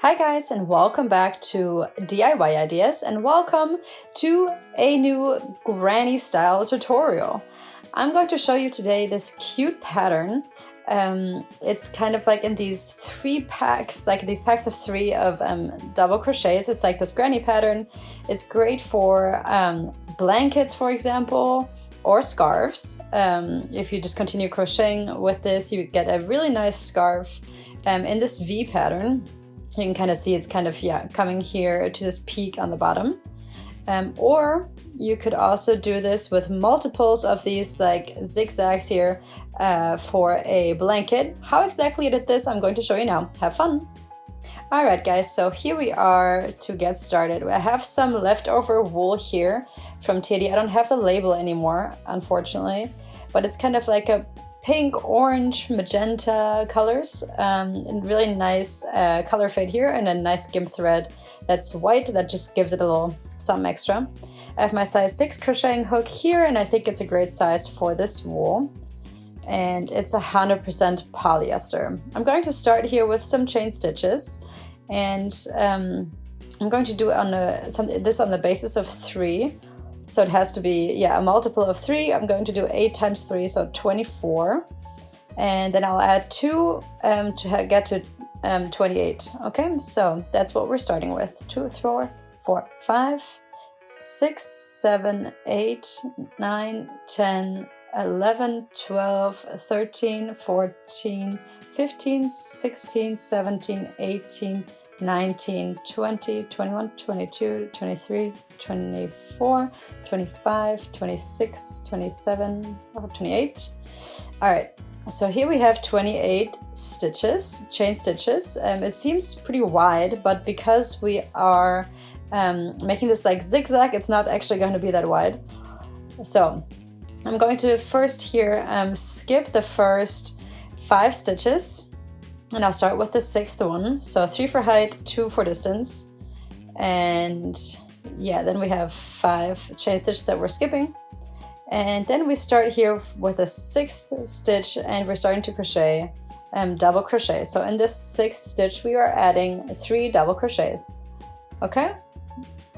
Hi guys, and welcome back to DIY Ideas, and welcome to a new granny style tutorial. I'm going to show you today this cute pattern. It's kind of like in these three packs, like these packs of three of double crochets. It's like this granny pattern. It's great for blankets, for example, or scarves. If you just continue crocheting with this, you get a really nice scarf in this V pattern. You can kind of see it's kind of, coming here to this peak on the bottom. Or you could also do this with multiples of these like zigzags here for a blanket. How exactly I did this, I'm going to show you now. Have fun! Alright guys, so here we are to get started. I have some leftover wool here from Teddy. I don't have the label anymore, unfortunately, but it's kind of like a pink, orange, magenta colors, and really nice color fade here, and a nice gimp thread that's white that just gives it a little something extra. I have my size 6 crocheting hook here, and I think it's a great size for this wool, and it's 100% polyester. I'm going to start here with some chain stitches, and I'm going to do this on the basis of 3. So it has to be, a multiple of 3. I'm going to do 8 times 3, so 24. And then I'll add 2 to get to 28. Okay, so that's what we're starting with. 2, 3, 4, 5, 6, 7, 8, 9, 10, 11, 12, 13, 14, 15, 16, 17, 18, 19, 20, 21, 22, 23, 24, 25, 26, 27, 28. All right, so here we have 28 stitches, chain stitches. It seems pretty wide, but because we are making this like zigzag, it's not actually going to be that wide. So I'm going to first here skip the first 5 stitches. And I'll start with the 6th one. So 3 for height, 2 for distance. And then we have 5 chain stitches that we're skipping. And then we start here with the 6th stitch, and we're starting to crochet double crochet. So in this 6th stitch, we are adding 3 double crochets. Okay?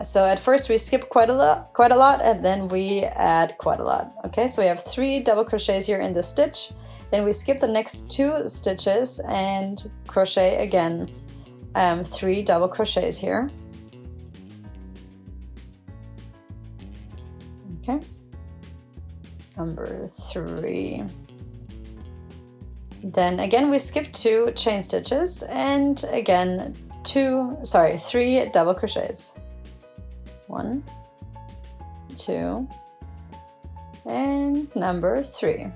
So at first we skip quite a lot, and then we add quite a lot. Okay, so we have 3 double crochets here in this stitch. Then we skip the next 2 stitches and crochet again 3 double crochets here. Okay, number 3. Then again we skip 2 chain stitches and again 3 double crochets. 1, 2, and number 3.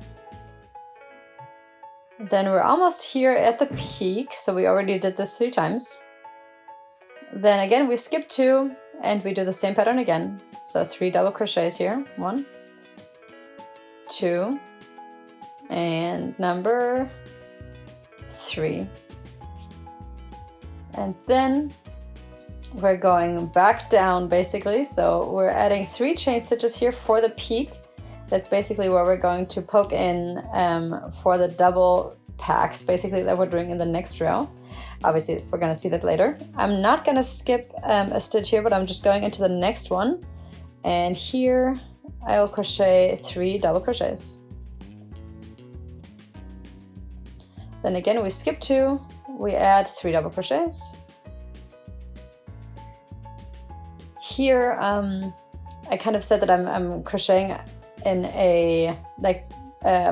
Then we're almost here at the peak, so we already did this 3 times. Then again we skip 2 and we do the same pattern again. So 3 double crochets here. 1, 2, and number 3. And then we're going back down basically. So we're adding 3 chain stitches here for the peak. That's basically where we're going to poke in for the double packs, basically, that we're doing in the next row. Obviously, we're going to see that later. I'm not going to skip a stitch here, but I'm just going into the next one. And here I'll crochet 3 double crochets. Then again, we skip 2, we add 3 double crochets. Here, I kind of said that I'm crocheting in a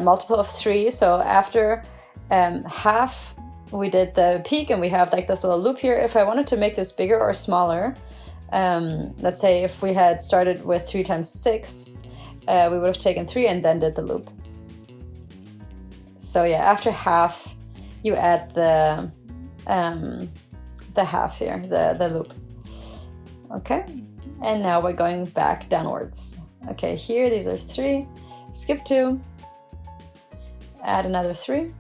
multiple of 3. So after half we did the peak, and we have like this little loop here. If I wanted to make this bigger or smaller, let's say if we had started with 3 times 6, we would have taken 3 and then did the loop. So after half you add the half here, the loop. Okay, and now we're going back downwards. Okay, here these are 3, skip 2, add another 3,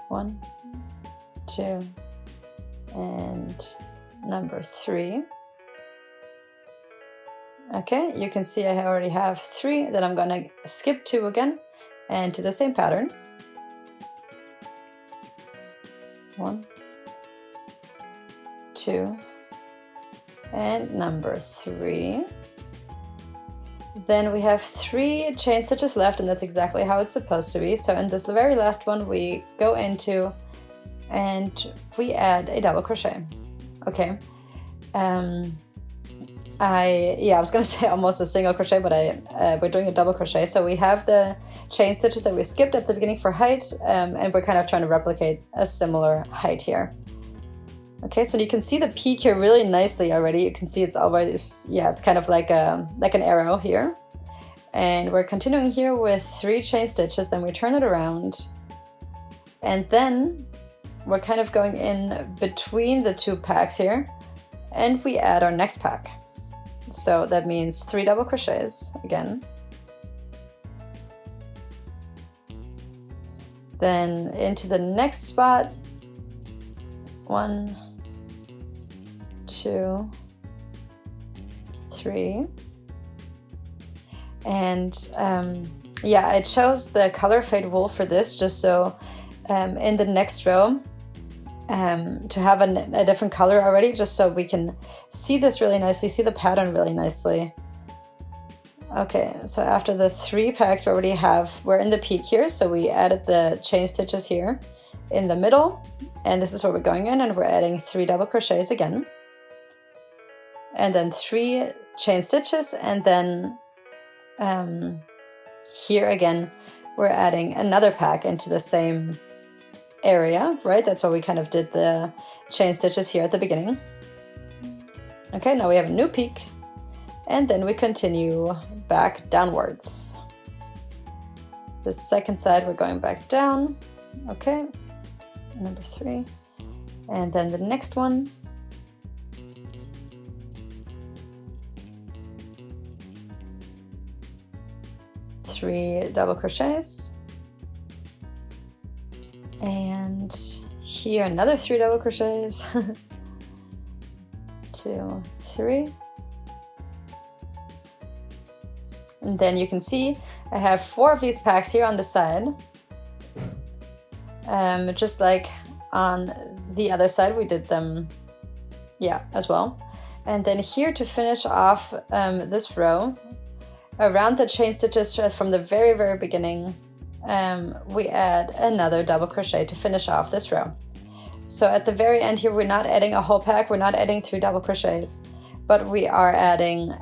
1, 2, and number 3. Okay, you can see I already have 3. Then I'm gonna skip 2 again and do the same pattern. 1, 2, and number 3. Then we have 3 chain stitches left, and that's exactly how it's supposed to be. So in this very last one, we go into and we add a double crochet. Okay. I was gonna say almost a single crochet, but we're doing a double crochet. So we have the chain stitches that we skipped at the beginning for height, and we're kind of trying to replicate a similar height here. Okay, so you can see the peak here really nicely already. You can see it's always, yeah, it's kind of like an arrow here. And we're continuing here with 3 chain stitches, then we turn it around. And then we're kind of going in between the 2 packs here, and we add our next pack. So that means 3 double crochets again. Then into the next spot, 1, 2, 3. And yeah, I chose the color fade wool for this just so in the next row to have a different color already, just so we can see this really nicely, see the pattern really nicely. Okay, so after the 3 packs we're in the peak here, so we added the chain stitches here in the middle, and this is where we're going in, and we're adding 3 double crochets again. And then 3 chain stitches, and then here again, we're adding another pack into the same area, right? That's why we kind of did the chain stitches here at the beginning. Okay, now we have a new peak, and then we continue back downwards. The second side, we're going back down. Okay, number 3. And then the next one. Three double crochets, and here another 3 double crochets. 2, 3, and then you can see I have 4 of these packs here on the side, just like on the other side we did them, yeah, as well. And then here to finish off this row, around the chain stitches from the very beginning, we add another double crochet to finish off this row. So at the very end here, we're not adding a whole pack, we're not adding 3 double crochets, but we are adding,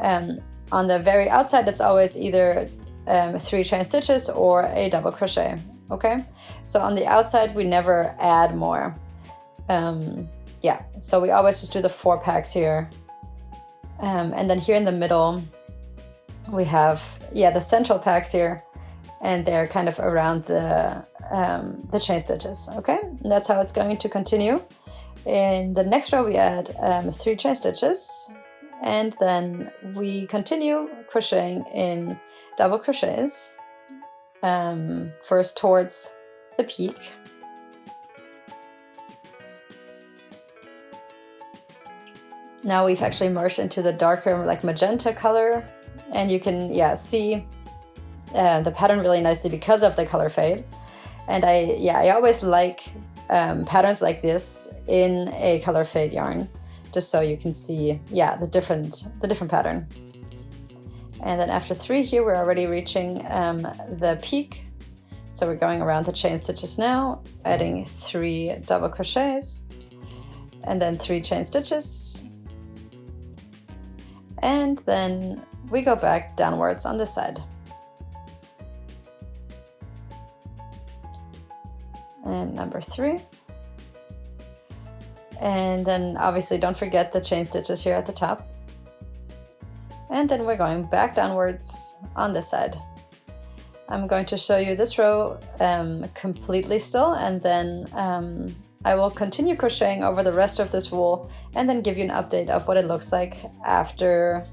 on the very outside, it's always either 3 chain stitches or a double crochet, okay? So on the outside, we never add more. Yeah, so we always just do the 4 packs here. And then here in the middle, we have, yeah, the central packs here, and they're kind of around the chain stitches, okay? And that's how it's going to continue. In the next row, we add 3 chain stitches, and then we continue crocheting in double crochets, first towards the peak. Now we've actually merged into the darker, like magenta color, and you can, yeah, see the pattern really nicely because of the color fade. And I always like patterns like this in a color fade yarn, just so you can see, yeah, the different pattern. And then after 3 here, we're already reaching the peak. So we're going around the chain stitches now, adding 3 double crochets, and then 3 chain stitches. And then we go back downwards on this side. And number 3. And then obviously don't forget the chain stitches here at the top. And then we're going back downwards on this side. I'm going to show you this row completely still, and then I will continue crocheting over the rest of this wool and then give you an update of what it looks like after,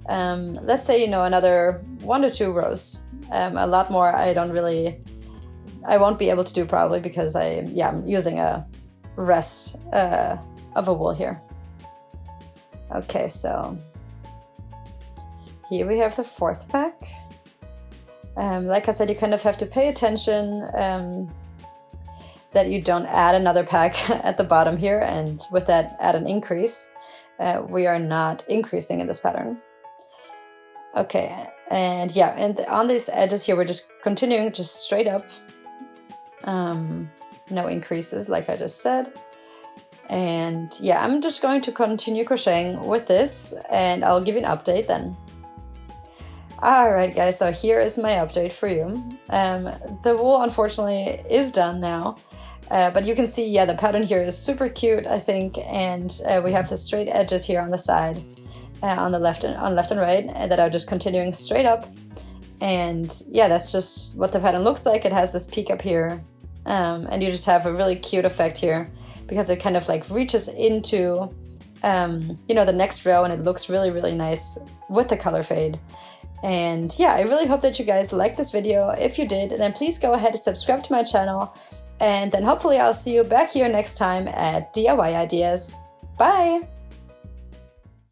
let's say, another 1 to 2 rows. A lot more I won't be able to do probably because I'm using a rest of a wool here. Okay, so here we have the 4th pack. Like I said, you kind of have to pay attention that you don't add another pack at the bottom here, and with that add an increase. We are not increasing in this pattern. Okay, and yeah, and on these edges here, we're just continuing just straight up. No increases, like I just said. And yeah, I'm just going to continue crocheting with this, and I'll give you an update then. Alright guys, so here is my update for you. The wool unfortunately is done now, but you can see, yeah, the pattern here is super cute, I think, and we have the straight edges here on the side, on left and right, that are just continuing straight up. And yeah, that's just what the pattern looks like. It has this peak up here, and you just have a really cute effect here because it kind of like reaches into, you know, the next row, and it looks really, really nice with the color fade. And yeah, I really hope that you guys liked this video. If you did, then please go ahead and subscribe to my channel, and then hopefully I'll see you back here next time at DIY Ideas. Bye!